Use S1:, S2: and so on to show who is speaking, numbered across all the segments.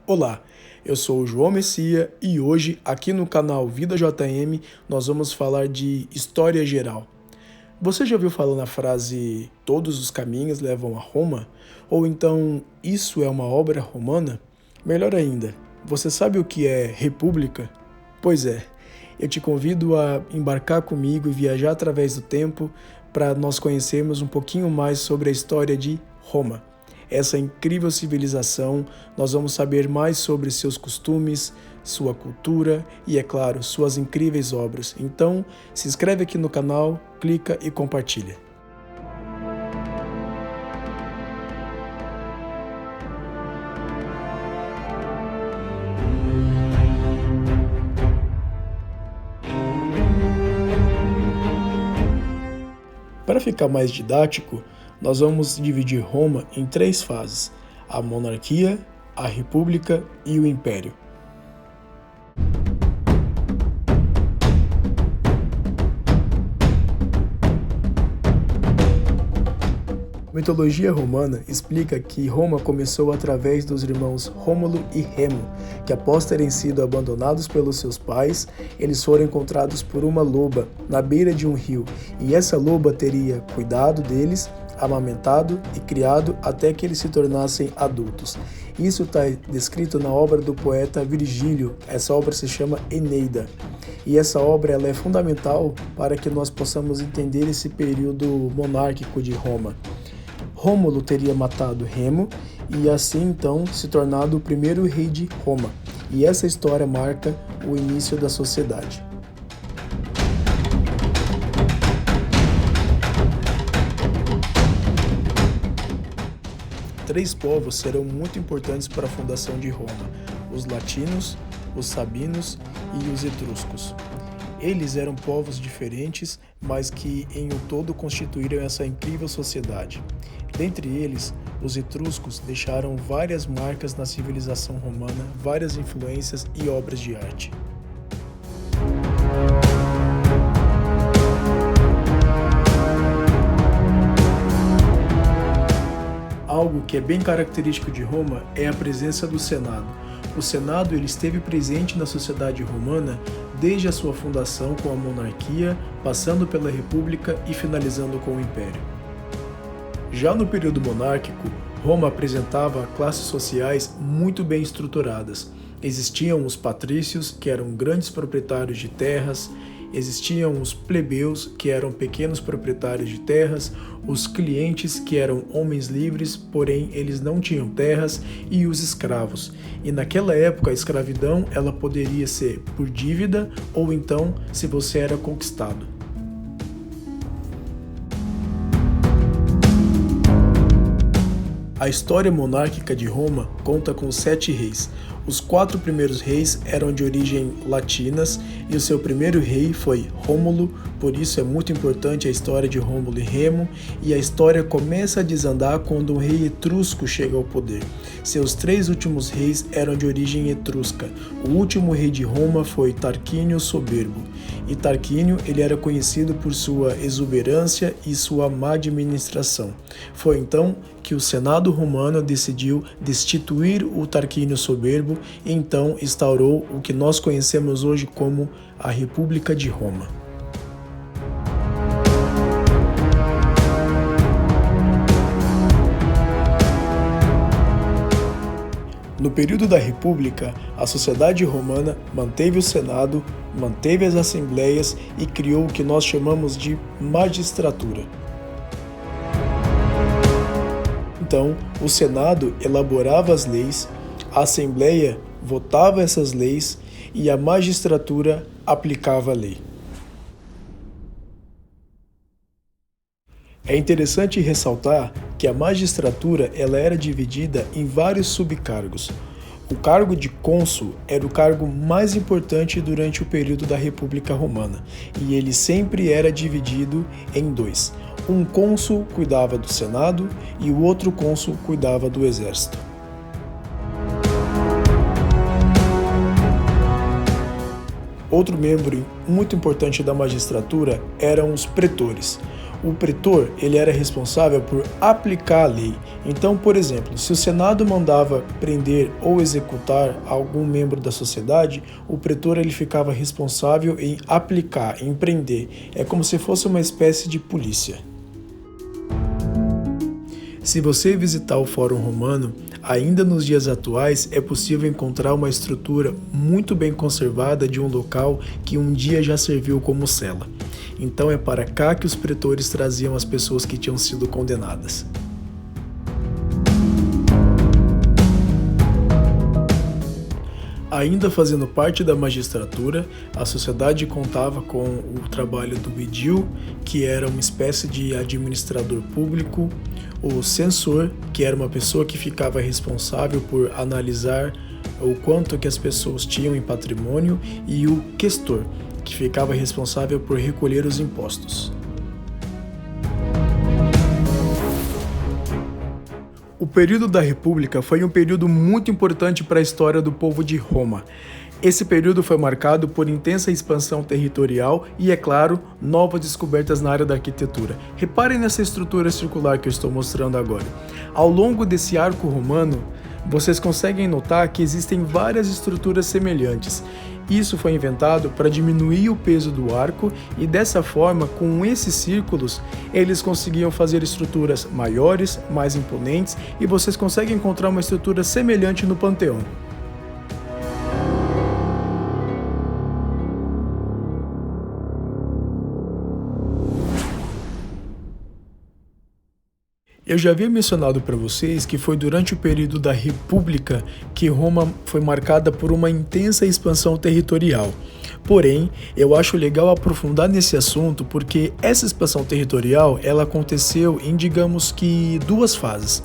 S1: Olá, eu sou o João Messia e hoje, aqui no canal Vida JM, nós vamos falar de história geral. Você já ouviu falar na frase "todos os caminhos levam a Roma"? Ou então, isso é uma obra romana? Melhor ainda, você sabe o que é república? Pois é, eu te convido a embarcar comigo e viajar através do tempo para nós conhecermos um pouquinho mais sobre a história de Roma. Essa incrível civilização, nós vamos saber mais sobre seus costumes, sua cultura e, é claro, suas incríveis obras. Então, se inscreve aqui no canal, clica e compartilha. Para ficar mais didático, nós vamos dividir Roma em 3 fases: a monarquia, a república e o império. A mitologia romana explica que Roma começou através dos irmãos Rômulo e Remo, que após terem sido abandonados pelos seus pais, eles foram encontrados por uma loba na beira de um rio, e essa loba teria cuidado deles, amamentado e criado até que eles se tornassem adultos. Isso está descrito na obra do poeta Virgílio. Essa obra se chama Eneida. E essa obra ela é fundamental para que nós possamos entender esse período monárquico de Roma. Rômulo teria matado Remo e assim então se tornado o primeiro rei de Roma. E essa história marca o início da sociedade. Três povos serão muito importantes para a fundação de Roma: os latinos, os sabinos e os etruscos. Eles eram povos diferentes, mas que em um todo constituíram essa incrível sociedade. Dentre eles, os etruscos deixaram várias marcas na civilização romana, várias influências e obras de arte. Algo que é bem característico de Roma é a presença do Senado. O Senado ele esteve presente na sociedade romana desde a sua fundação com a monarquia, passando pela república e finalizando com o império. Já no período monárquico, Roma apresentava classes sociais muito bem estruturadas. Existiam os patrícios, que eram grandes proprietários de terras, existiam os plebeus, que eram pequenos proprietários de terras, os clientes, que eram homens livres, porém eles não tinham terras, e os escravos. E naquela época a escravidão ela poderia ser por dívida ou então se você era conquistado. A história monárquica de Roma conta com 7 reis. Os 4 primeiros reis eram de origem latinas e o seu primeiro rei foi Rômulo, por isso é muito importante a história de Rômulo e Remo, e a história começa a desandar quando um rei etrusco chega ao poder. Seus 3 últimos reis eram de origem etrusca. O último rei de Roma foi Tarquínio o Soberbo, e Tarquínio ele era conhecido por sua exuberância e sua má administração. Foi então que o Senado romano decidiu destituir o Tarquínio Soberbo e então instaurou o que nós conhecemos hoje como a República de Roma. No período da República, a sociedade romana manteve o Senado, manteve as assembleias e criou o que nós chamamos de magistratura. Então, o Senado elaborava as leis, a Assembleia votava essas leis e a magistratura aplicava a lei. É interessante ressaltar que a magistratura ela era dividida em vários subcargos. O cargo de cônsul era o cargo mais importante durante o período da República Romana, e ele sempre era dividido em 2. Um cônsul cuidava do Senado e o outro cônsul cuidava do exército. Outro membro muito importante da magistratura eram os pretores. O pretor, ele era responsável por aplicar a lei. Então, por exemplo, se o Senado mandava prender ou executar algum membro da sociedade, o pretor ele ficava responsável em aplicar, em prender. É como se fosse uma espécie de polícia. Se você visitar o Fórum Romano, ainda nos dias atuais é possível encontrar uma estrutura muito bem conservada de um local que um dia já serviu como cela. Então é para cá que os pretores traziam as pessoas que tinham sido condenadas. Ainda fazendo parte da magistratura, a sociedade contava com o trabalho do edil, que era uma espécie de administrador público, o censor, que era uma pessoa que ficava responsável por analisar o quanto que as pessoas tinham em patrimônio, e o questor, que ficava responsável por recolher os impostos. O período da República foi um período muito importante para a história do povo de Roma. Esse período foi marcado por intensa expansão territorial e, é claro, novas descobertas na área da arquitetura. Reparem nessa estrutura circular que eu estou mostrando agora. Ao longo desse arco romano, vocês conseguem notar que existem várias estruturas semelhantes. Isso foi inventado para diminuir o peso do arco e, dessa forma, com esses círculos, eles conseguiam fazer estruturas maiores, mais imponentes, e vocês conseguem encontrar uma estrutura semelhante no Panteão. Eu já havia mencionado para vocês que foi durante o período da República que Roma foi marcada por uma intensa expansão territorial. Porém, eu acho legal aprofundar nesse assunto porque essa expansão territorial ela aconteceu em, digamos que, duas fases.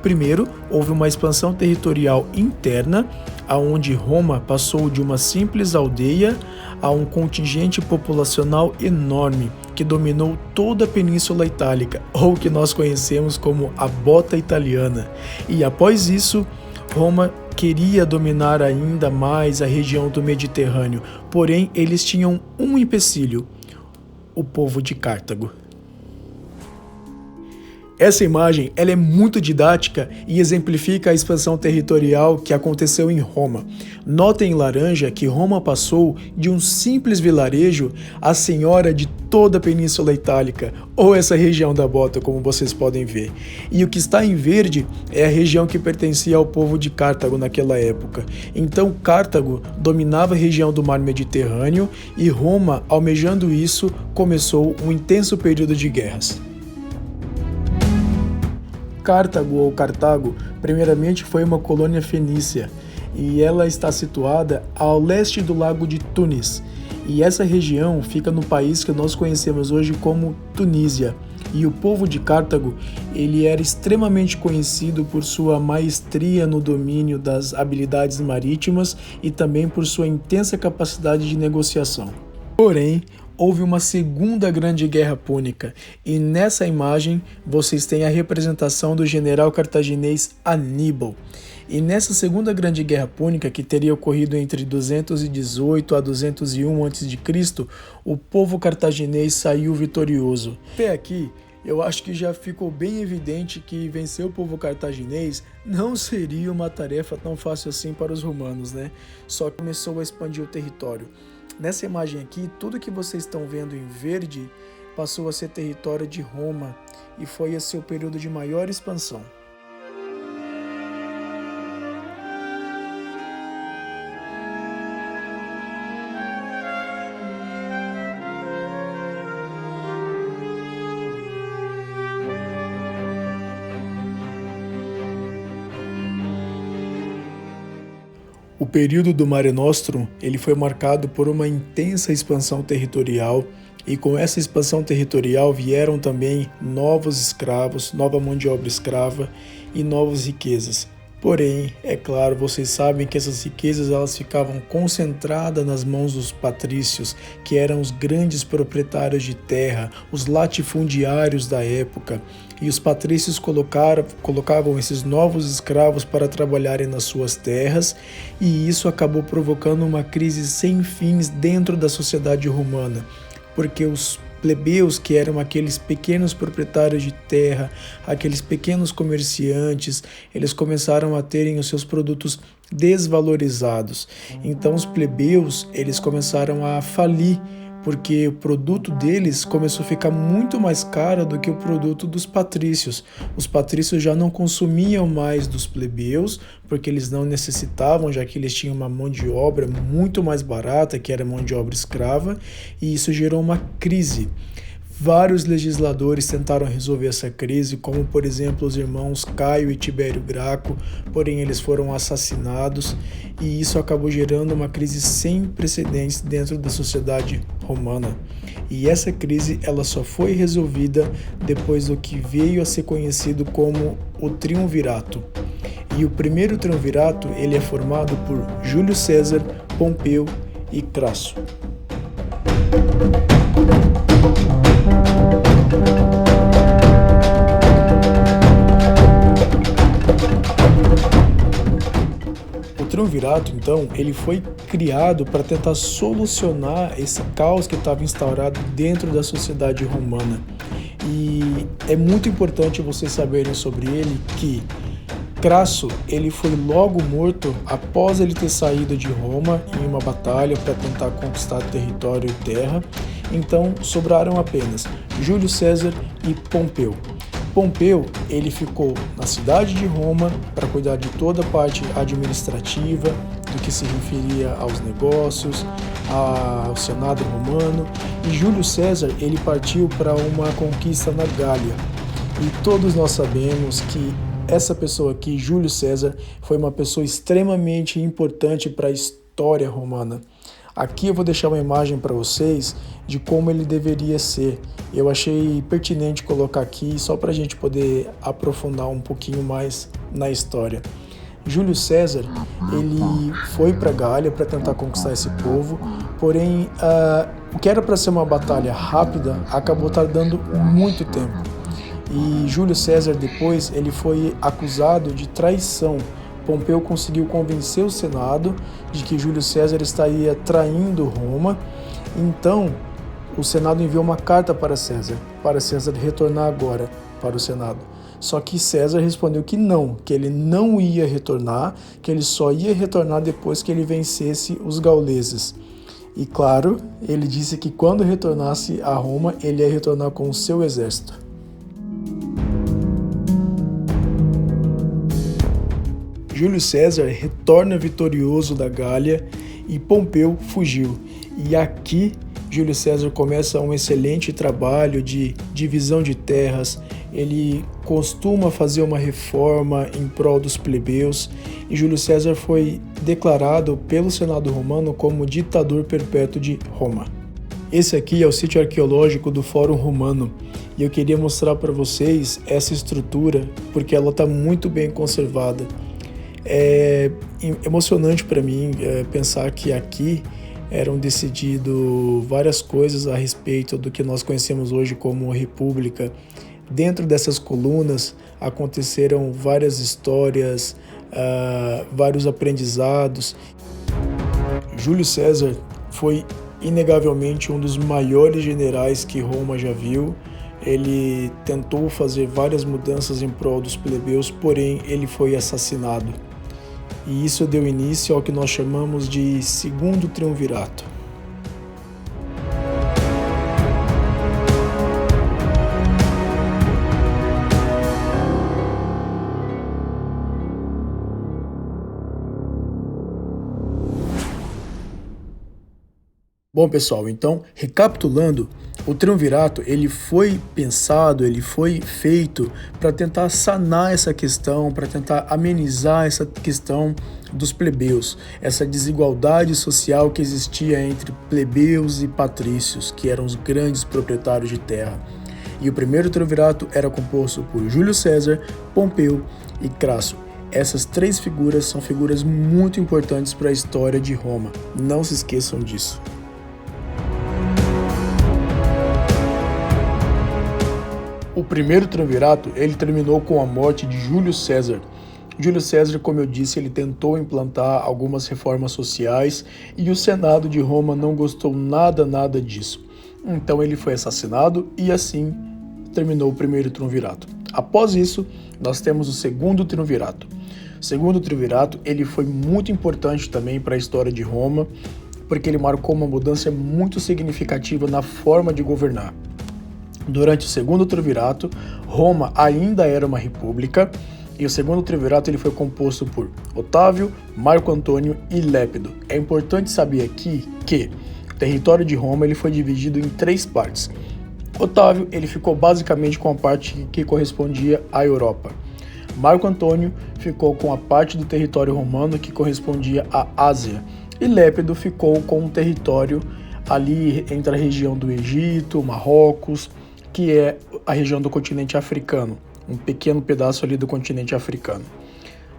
S1: Primeiro, houve uma expansão territorial interna, aonde Roma passou de uma simples aldeia a um contingente populacional enorme que dominou toda a Península Itálica, ou que nós conhecemos como a Bota Italiana. E após isso, Roma queria dominar ainda mais a região do Mediterrâneo, porém eles tinham um empecilho: o povo de Cartago. Essa imagem ela é muito didática e exemplifica a expansão territorial que aconteceu em Roma. Notem em laranja que Roma passou de um simples vilarejo à senhora de toda a Península Itálica, ou essa região da Bota, como vocês podem ver. E o que está em verde é a região que pertencia ao povo de Cartago naquela época. Então Cartago dominava a região do mar Mediterrâneo e Roma, almejando isso, começou um intenso período de guerras. Cartago ou Cartago, primeiramente foi uma colônia fenícia e ela está situada ao leste do lago de Tunis. E essa região fica no país que nós conhecemos hoje como Tunísia. E o povo de Cartago, ele era extremamente conhecido por sua maestria no domínio das habilidades marítimas e também por sua intensa capacidade de negociação. Porém, houve uma segunda grande guerra púnica, e nessa imagem vocês têm a representação do general cartaginês Aníbal. E nessa segunda grande guerra púnica, que teria ocorrido entre 218 a 201 a.C., o povo cartaginês saiu vitorioso. Até aqui, eu acho que já ficou bem evidente que vencer o povo cartaginês não seria uma tarefa tão fácil assim para os romanos, né? Só começou a expandir o território. Nessa imagem aqui, tudo que vocês estão vendo em verde passou a ser território de Roma e foi esse o período de maior expansão. O período do Mare Nostrum ele foi marcado por uma intensa expansão territorial, e com essa expansão territorial vieram também novos escravos, nova mão de obra escrava e novas riquezas. Porém, é claro, vocês sabem que essas riquezas elas ficavam concentradas nas mãos dos patrícios, que eram os grandes proprietários de terra, os latifundiários da época. E os patrícios colocavam esses novos escravos para trabalharem nas suas terras, e isso acabou provocando uma crise sem fins dentro da sociedade romana, porque os plebeus, que eram aqueles pequenos proprietários de terra, aqueles pequenos comerciantes, eles começaram a terem os seus produtos desvalorizados. Então os plebeus, eles começaram a falir, porque o produto deles começou a ficar muito mais caro do que o produto dos patrícios. Os patrícios já não consumiam mais dos plebeus, porque eles não necessitavam, já que eles tinham uma mão de obra muito mais barata, que era mão de obra escrava, e isso gerou uma crise. Vários legisladores tentaram resolver essa crise, como por exemplo os irmãos Caio e Tibério Graco, porém eles foram assassinados e isso acabou gerando uma crise sem precedentes dentro da sociedade romana. E essa crise ela só foi resolvida depois do que veio a ser conhecido como o Triunvirato. E o primeiro Triunvirato ele é formado por Júlio César, Pompeu e Crasso. O Triunvirato, então, ele foi criado para tentar solucionar esse caos que estava instaurado dentro da sociedade romana. E é muito importante vocês saberem sobre ele que Crasso, ele foi logo morto após ele ter saído de Roma em uma batalha para tentar conquistar território e terra. Então sobraram apenas Júlio César e Pompeu. Pompeu, ele ficou na cidade de Roma para cuidar de toda a parte administrativa, do que se referia aos negócios, ao Senado romano, e Júlio César, ele partiu para uma conquista na Gália. E todos nós sabemos que essa pessoa aqui, Júlio César, foi uma pessoa extremamente importante para a história romana. Aqui eu vou deixar uma imagem para vocês de como ele deveria ser. Eu achei pertinente colocar aqui só para a gente poder aprofundar um pouquinho mais na história. Júlio César, ele foi para a Gália para tentar conquistar esse povo, porém o que era para ser uma batalha rápida acabou tardando muito tempo. E Júlio César depois ele foi acusado de traição. Pompeu conseguiu convencer o Senado de que Júlio César estaria traindo Roma. Então, o Senado enviou uma carta para César retornar agora para o Senado. Só que César respondeu que ele não ia retornar, que ele só ia retornar depois que ele vencesse os gauleses. E claro, ele disse que quando retornasse a Roma, ele ia retornar com o seu exército. Júlio César retorna vitorioso da Gália e Pompeu fugiu. E aqui Júlio César começa um excelente trabalho de divisão de terras. Ele costuma fazer uma reforma em prol dos plebeus e Júlio César foi declarado pelo Senado romano como ditador perpétuo de Roma. Esse aqui é o sítio arqueológico do Fórum Romano e eu queria mostrar para vocês essa estrutura porque ela está muito bem conservada. É emocionante para mim pensar que aqui eram decididas várias coisas a respeito do que nós conhecemos hoje como República. Dentro dessas colunas aconteceram várias histórias, vários aprendizados. Júlio César foi inegavelmente um dos maiores generais que Roma já viu. Ele tentou fazer várias mudanças em prol dos plebeus, porém ele foi assassinado. E isso deu início ao que nós chamamos de Segundo Triunvirato. Bom, pessoal, então, recapitulando, o Triunvirato ele foi pensado, ele foi feito para tentar sanar essa questão, para tentar amenizar essa questão dos plebeus, essa desigualdade social que existia entre plebeus e patrícios, que eram os grandes proprietários de terra. E o primeiro Triunvirato era composto por Júlio César, Pompeu e Crasso. Essas três figuras são figuras muito importantes para a história de Roma. Não se esqueçam disso. O primeiro Triunvirato ele terminou com a morte de Júlio César. Júlio César, como eu disse, ele tentou implantar algumas reformas sociais e o Senado de Roma não gostou nada disso. Então ele foi assassinado e assim terminou o primeiro triunvirato. Após isso, nós temos o segundo triunvirato. O segundo triunvirato, ele foi muito importante também para a história de Roma, porque ele marcou uma mudança muito significativa na forma de governar. Durante o segundo triunvirato, Roma ainda era uma república, e o segundo triunvirato ele foi composto por Otávio, Marco Antônio e Lépido. É importante saber aqui que o território de Roma ele foi dividido em 3 partes. Otávio ele ficou basicamente com a parte que correspondia à Europa. Marco Antônio ficou com a parte do território romano que correspondia à Ásia. E Lépido ficou com um território ali entre a região do Egito, Marrocos, que é a região do continente africano, um pequeno pedaço ali do continente africano.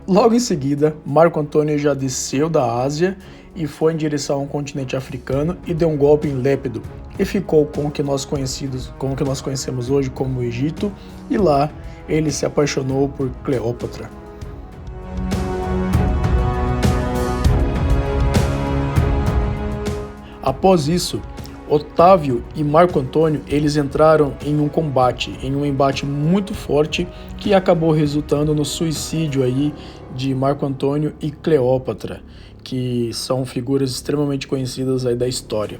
S1: Logo em seguida, Marco Antônio já desceu da Ásia e foi em direção ao continente africano e deu um golpe em Lépido e ficou com o que nós conhecemos hoje como o Egito, e lá ele se apaixonou por Cleópatra. Após isso, Otávio e Marco Antônio eles entraram em um embate muito forte que acabou resultando no suicídio aí de Marco Antônio e Cleópatra, que são figuras extremamente conhecidas aí da história.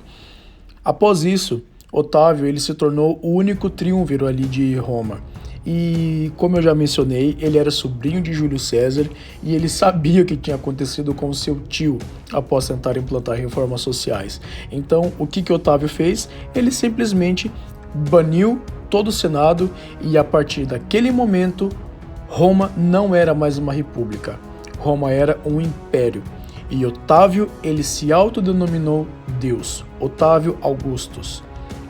S1: Após isso, Otávio ele se tornou o único triunviro ali de Roma. E, como eu já mencionei, ele era sobrinho de Júlio César e ele sabia o que tinha acontecido com seu tio após tentar implantar reformas sociais. Então, o que Otávio fez? Ele simplesmente baniu todo o Senado e, a partir daquele momento, Roma não era mais uma república. Roma era um império. E Otávio, ele se autodenominou Deus, Otávio Augustus.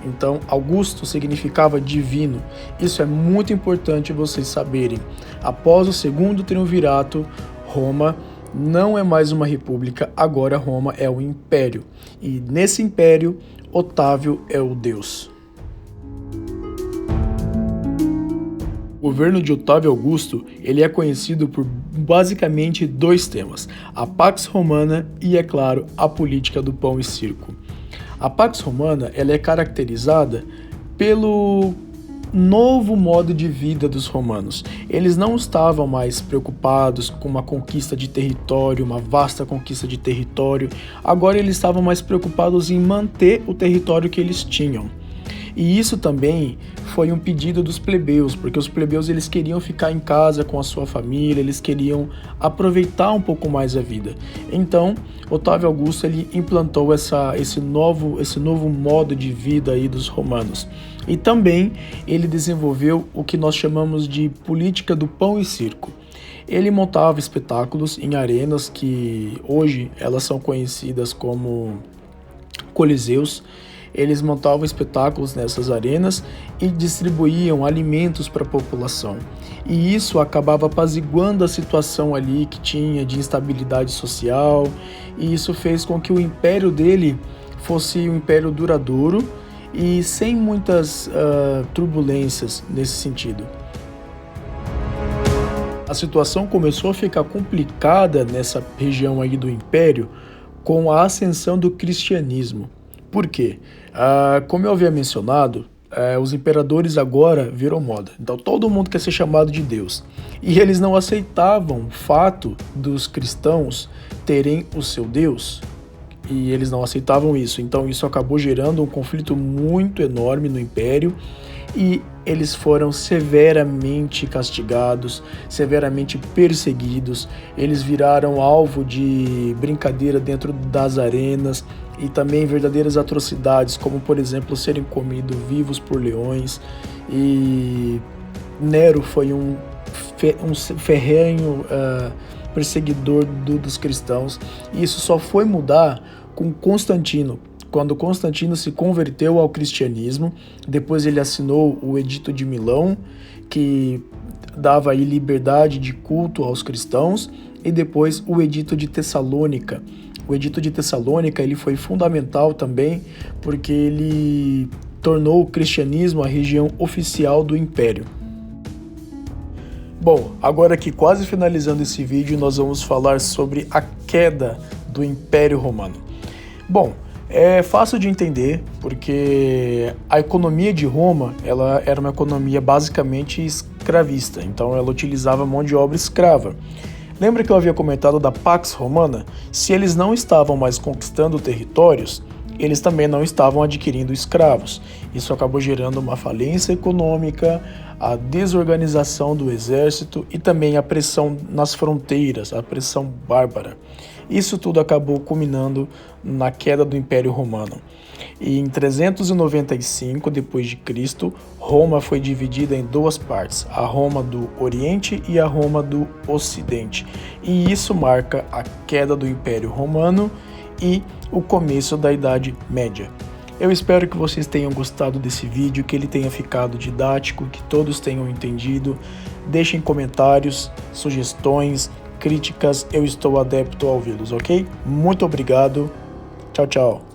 S1: Então, Augusto significava divino. Isso é muito importante vocês saberem. Após o segundo triunvirato, Roma não é mais uma república, agora Roma é um império. E nesse império, Otávio é o Deus. O governo de Otávio Augusto ele é conhecido por basicamente 2 temas: a Pax Romana e, é claro, a política do pão e circo. A Pax Romana ela é caracterizada pelo novo modo de vida dos romanos. Eles não estavam mais preocupados com uma conquista de território, uma vasta conquista de território. Agora eles estavam mais preocupados em manter o território que eles tinham. E isso também foi um pedido dos plebeus, porque os plebeus eles queriam ficar em casa com a sua família, eles queriam aproveitar um pouco mais a vida. Então, Otávio Augusto ele implantou esse novo modo de vida aí dos romanos. E também ele desenvolveu o que nós chamamos de política do pão e circo. Ele montava espetáculos em arenas que hoje elas são conhecidas como coliseus. Eles montavam espetáculos nessas arenas e distribuíam alimentos para a população. E isso acabava apaziguando a situação ali que tinha de instabilidade social, e isso fez com que o império dele fosse um império duradouro e sem muitas turbulências nesse sentido. A situação começou a ficar complicada nessa região aí do império com a ascensão do cristianismo. Por quê? Como eu havia mencionado, os imperadores agora viram moda. Então todo mundo quer ser chamado de Deus. E eles não aceitavam o fato dos cristãos terem o seu Deus. E eles não aceitavam isso. Então isso acabou gerando um conflito muito enorme no império. E eles foram severamente castigados, severamente perseguidos. Eles viraram alvo de brincadeira dentro das arenas e também verdadeiras atrocidades, como por exemplo serem comidos vivos por leões. E Nero foi um ferrenho perseguidor dos cristãos. E isso só foi mudar com Constantino. Quando Constantino se converteu ao cristianismo, depois ele assinou o Edito de Milão, que dava aí liberdade de culto aos cristãos, e depois o Edito de Tessalônica. O Edito de Tessalônica ele foi fundamental também, porque ele tornou o cristianismo a religião oficial do império. Bom, agora aqui quase finalizando esse vídeo, nós vamos falar sobre a queda do Império Romano. Bom, É fácil de entender, porque a economia de Roma, ela era uma economia basicamente escravista, então ela utilizava mão de obra escrava. Lembra que eu havia comentado da Pax Romana? Se eles não estavam mais conquistando territórios, eles também não estavam adquirindo escravos. Isso acabou gerando uma falência econômica, a desorganização do exército e também a pressão nas fronteiras, a pressão bárbara. Isso tudo acabou culminando na queda do Império Romano. E em 395 d.C., Roma foi dividida em duas partes, a Roma do Oriente e a Roma do Ocidente. E isso marca a queda do Império Romano e o começo da Idade Média. Eu espero que vocês tenham gostado desse vídeo, que ele tenha ficado didático, que todos tenham entendido. Deixem comentários, sugestões, críticas, eu estou adepto a ouvi-los, ok? Muito obrigado, tchau, tchau.